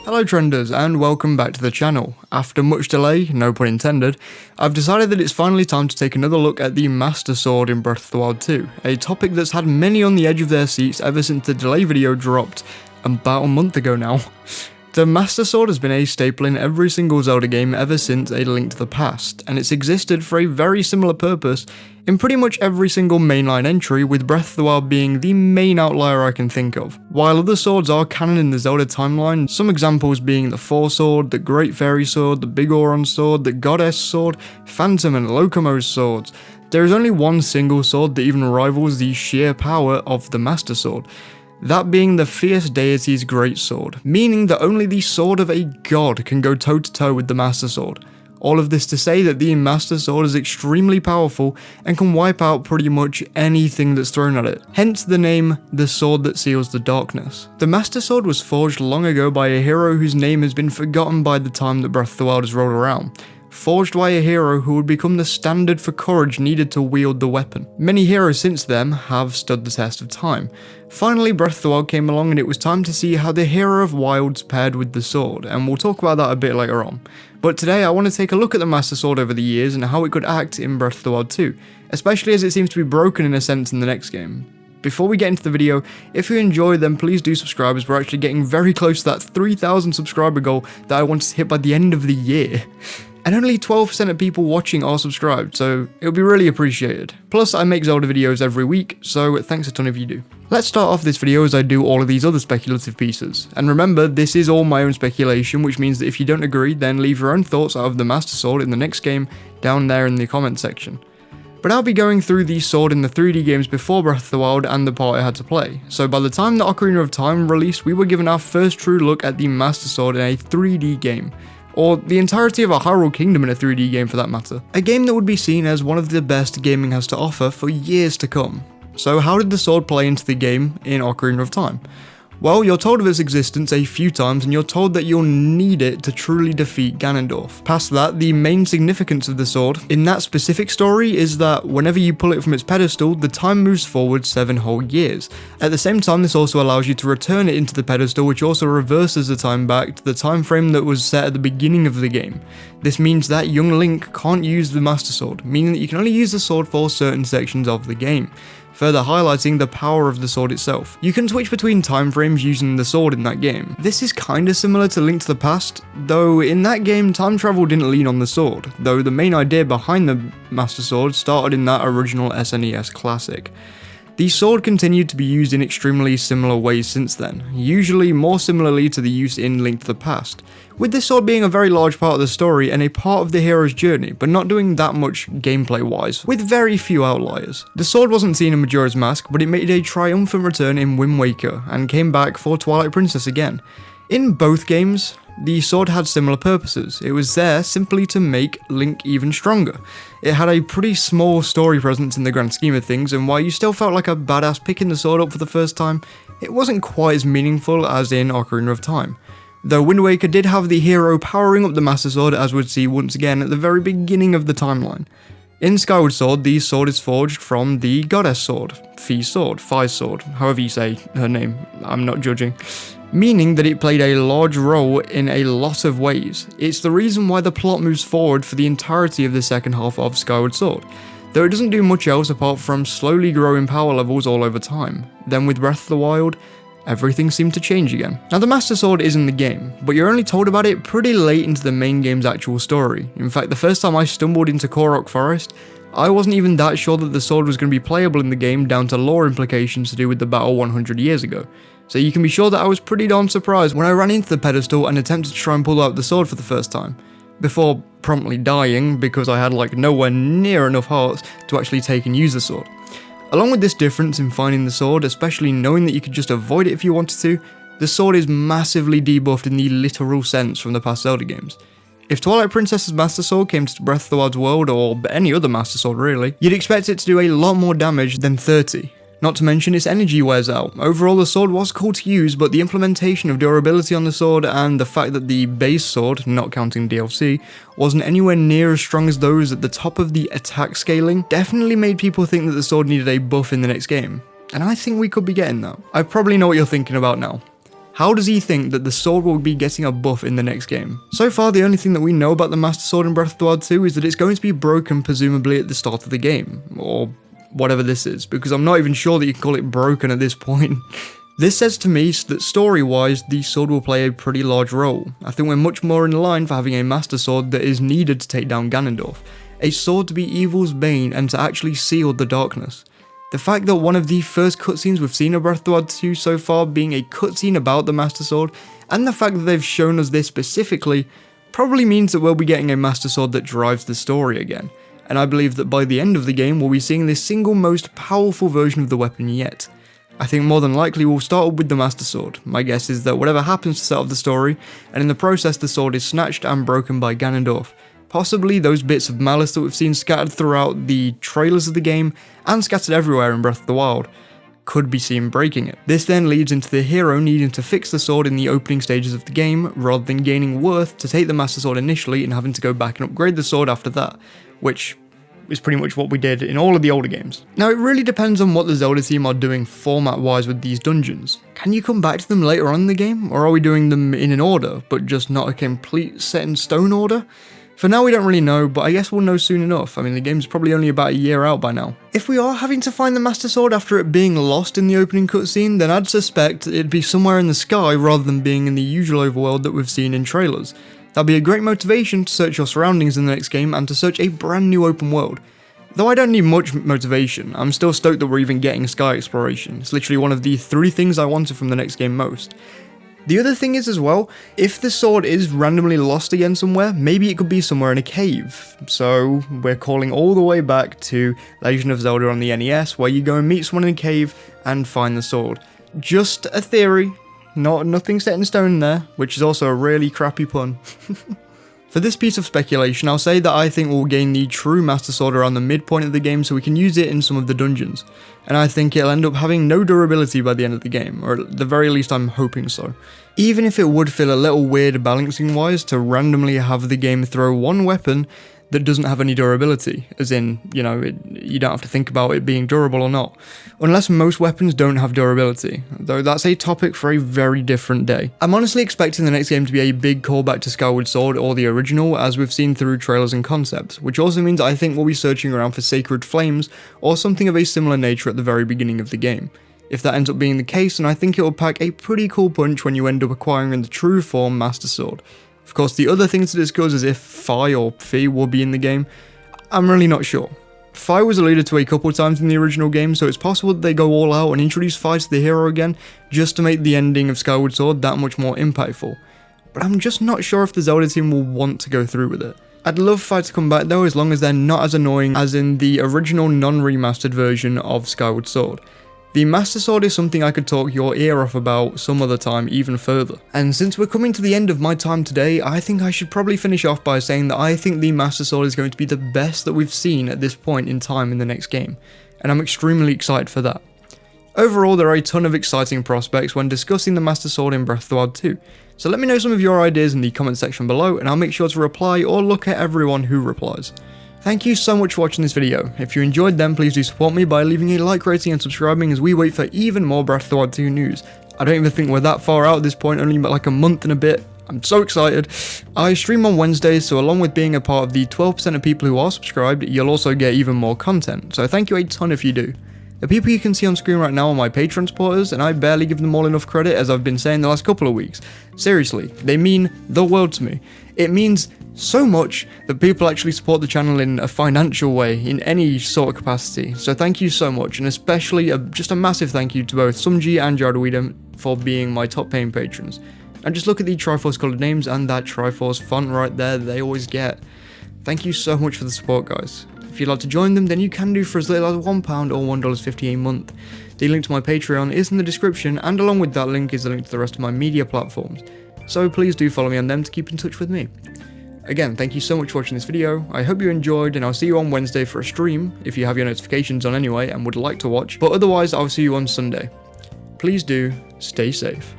Hello Trenders and welcome back to the channel. After much delay, no pun intended, I've decided that it's finally time to take another look at the Master Sword in Breath of the Wild 2, a topic that's had many on the edge of their seats ever since the delay video dropped about a month ago now. The Master Sword has been a staple in every single Zelda game ever since A Link to the Past, and it's existed for a very similar purpose in pretty much every single mainline entry, with Breath of the Wild being the main outlier I can think of. While other swords are canon in the Zelda timeline, some examples being the Four Sword, the Great Fairy Sword, the Big Auron Sword, the Goddess Sword, Phantom and Locomo's swords, there is only one single sword that even rivals the sheer power of the Master Sword. That being the fierce deity's great sword, meaning that only the sword of a god can go toe to toe with the Master Sword. All of this to say that the Master Sword is extremely powerful and can wipe out pretty much anything that's thrown at it, hence the name, the sword that seals the darkness. The Master Sword was forged long ago by a hero whose name has been forgotten by the time that Breath of the Wild has rolled around. Forged by a hero who would become the standard for courage needed to wield the weapon. Many heroes since then have stood the test of time. Finally, Breath of the Wild came along and it was time to see how the Hero of Wilds paired with the sword, and we'll talk about that a bit later on. But today I want to take a look at the Master Sword over the years and how it could act in Breath of the Wild 2, especially as it seems to be broken in a sense in the next game. Before we get into the video, if you enjoy, then please do subscribe, as we're actually getting very close to that 3,000 subscriber goal that I wanted to hit by the end of the year. And only 12% of people watching are subscribed, so it would be really appreciated. Plus, I make Zelda videos every week, so thanks a ton if you do. Let's start off this video as I do all of these other speculative pieces. And remember, this is all my own speculation, which means that if you don't agree, then leave your own thoughts out of the Master Sword in the next game down there in the comment section. But I'll be going through the sword in the 3D games before Breath of the Wild and the part I had to play. So by the time the Ocarina of Time released, we were given our first true look at the Master Sword in a 3D game. Or the entirety of a Hyrule Kingdom in a 3D game for that matter. A game that would be seen as one of the best gaming has to offer for years to come. So how did the sword play into the game in Ocarina of Time? Well, you're told of its existence a few times and you're told that you'll need it to truly defeat Ganondorf. Past that, the main significance of the sword in that specific story is that whenever you pull it from its pedestal, the time moves forward 7 whole years. At the same time, this also allows you to return it into the pedestal, which also reverses the time back to the time frame that was set at the beginning of the game. This means that young Link can't use the Master Sword, meaning that you can only use the sword for certain sections of the game, further highlighting the power of the sword itself. You can switch between time frames using the sword in that game. This is kinda similar to Link to the Past, though in that game time travel didn't lean on the sword, though the main idea behind the Master Sword started in that original SNES classic. The sword continued to be used in extremely similar ways since then, usually more similarly to the use in Link to the Past, with this sword being a very large part of the story and a part of the hero's journey, but not doing that much gameplay wise, with very few outliers. The sword wasn't seen in Majora's Mask, but it made a triumphant return in Wind Waker, and came back for Twilight Princess again. In both games, the sword had similar purposes. It was there simply to make Link even stronger. It had a pretty small story presence in the grand scheme of things, and while you still felt like a badass picking the sword up for the first time, it wasn't quite as meaningful as in Ocarina of Time. Though Wind Waker did have the hero powering up the Master Sword, as we'd see once again at the very beginning of the timeline. In Skyward Sword, the sword is forged from the Goddess Sword, Fi's Sword, however you say her name, I'm not judging. Meaning that it played a large role in a lot of ways. It's the reason why the plot moves forward for the entirety of the second half of Skyward Sword, though it doesn't do much else apart from slowly growing power levels all over time. Then with Breath of the Wild, everything seemed to change again. Now the Master Sword is in the game, but you're only told about it pretty late into the main game's actual story. In fact, the first time I stumbled into Korok Forest, I wasn't even that sure that the sword was going to be playable in the game down to lore implications to do with the battle 100 years ago. So you can be sure that I was pretty darn surprised when I ran into the pedestal and attempted to try and pull out the sword for the first time, before promptly dying because I had like nowhere near enough hearts to actually take and use the sword. Along with this difference in finding the sword, especially knowing that you could just avoid it if you wanted to, the sword is massively debuffed in the literal sense from the past Zelda games. If Twilight Princess's Master Sword came to Breath of the Wild's world, or any other Master Sword really, you'd expect it to do a lot more damage than 30. Not to mention its energy wears out. Overall the sword was cool to use, but the implementation of durability on the sword and the fact that the base sword, not counting DLC, wasn't anywhere near as strong as those at the top of the attack scaling definitely made people think that the sword needed a buff in the next game. And I think we could be getting that. I probably know what you're thinking about now. How does he think that the sword will be getting a buff in the next game? So far, the only thing that we know about the Master Sword in Breath of the Wild 2 is that it's going to be broken presumably at the start of the game, or whatever this is, because I'm not even sure that you can call it broken at this point. This says to me that story-wise, the sword will play a pretty large role. I think we're much more in line for having a Master Sword that is needed to take down Ganondorf. A sword to be evil's bane and to actually seal the darkness. The fact that one of the first cutscenes we've seen of Breath of the Wild 2 so far being a cutscene about the Master Sword, and the fact that they've shown us this specifically, probably means that we'll be getting a Master Sword that drives the story again. And I believe that by the end of the game, we'll be seeing the single most powerful version of the weapon yet. I think more than likely we'll start with the Master Sword. My guess is that whatever happens to set off the story, and in the process the sword is snatched and broken by Ganondorf. Possibly those bits of malice that we've seen scattered throughout the trailers of the game, and scattered everywhere in Breath of the Wild, could be seen breaking it. This then leads into the hero needing to fix the sword in the opening stages of the game, rather than gaining worth to take the Master Sword initially and having to go back and upgrade the sword after that, which is pretty much what we did in all of the older games. Now it really depends on what the Zelda team are doing format wise with these dungeons. Can you come back to them later on in the game, or are we doing them in an order, but just not a complete set in stone order? For now we don't really know, but I guess we'll know soon enough. I mean, the game's probably only about a year out by now. If we are having to find the Master Sword after it being lost in the opening cutscene, then I'd suspect it'd be somewhere in the sky rather than being in the usual overworld that we've seen in trailers. That'd be a great motivation to search your surroundings in the next game and to search a brand new open world. Though I don't need much motivation, I'm still stoked that we're even getting sky exploration. It's literally one of the 3 things I wanted from the next game most. The other thing is as well, if the sword is randomly lost again somewhere, maybe it could be somewhere in a cave. So we're calling all the way back to Legend of Zelda on the NES, where you go and meet someone in a cave and find the sword. Just a theory, nothing set in stone there, which is also a really crappy pun. For this piece of speculation, I'll say that I think we'll gain the true Master Sword around the midpoint of the game so we can use it in some of the dungeons, and I think it'll end up having no durability by the end of the game, or at the very least I'm hoping so. Even if it would feel a little weird balancing wise to randomly have the game throw one weapon that doesn't have any durability, as in, you don't have to think about it being durable or not, unless most weapons don't have durability, though that's a topic for a very different day. I'm honestly expecting the next game to be a big callback to Skyward Sword or the original, as we've seen through trailers and concepts, which also means I think we'll be searching around for Sacred Flames or something of a similar nature at the very beginning of the game. If that ends up being the case, then I think it will pack a pretty cool punch when you end up acquiring the true form Master Sword. Of course, the other thing to discuss is if Fi or Fi will be in the game. I'm really not sure. Fi was alluded to a couple times in the original game, so it's possible that they go all out and introduce Fi to the hero again, just to make the ending of Skyward Sword that much more impactful. But I'm just not sure if the Zelda team will want to go through with it. I'd love Fi to come back though, as long as they're not as annoying as in the original non-remastered version of Skyward Sword. The Master Sword is something I could talk your ear off about some other time even further. And since we're coming to the end of my time today, I think I should probably finish off by saying that I think the Master Sword is going to be the best that we've seen at this point in time in the next game, and I'm extremely excited for that. Overall, there are a ton of exciting prospects when discussing the Master Sword in Breath of the Wild 2, so let me know some of your ideas in the comment section below and I'll make sure to reply or look at everyone who replies. Thank you so much for watching this video. If you enjoyed them, please do support me by leaving a like, rating and subscribing as we wait for even more Breath of the Wild 2 news. I don't even think we're that far out at this point, only like a month and a bit. I'm so excited. I stream on Wednesdays, so along with being a part of the 12% of people who are subscribed, you'll also get even more content, so thank you a ton if you do. The people you can see on screen right now are my Patreon supporters, and I barely give them all enough credit, as I've been saying the last couple of weeks. Seriously, they mean the world to me. It means so much that people actually support the channel in a financial way, in any sort of capacity, so thank you so much, and especially just a massive thank you to both Sumji and Jardawida for being my top paying patrons. And just look at the Triforce coloured names and that Triforce font right there that they always get. Thank you so much for the support, guys. If you'd like to join them, then you can do for as little as £1 or $1.50 a month. The link to my Patreon is in the description, and along with that link is the link to the rest of my media platforms, so please do follow me on them to keep in touch with me. Again, thank you so much for watching this video. I hope you enjoyed, and I'll see you on Wednesday for a stream, if you have your notifications on anyway and would like to watch, but otherwise I'll see you on Sunday. Please do stay safe.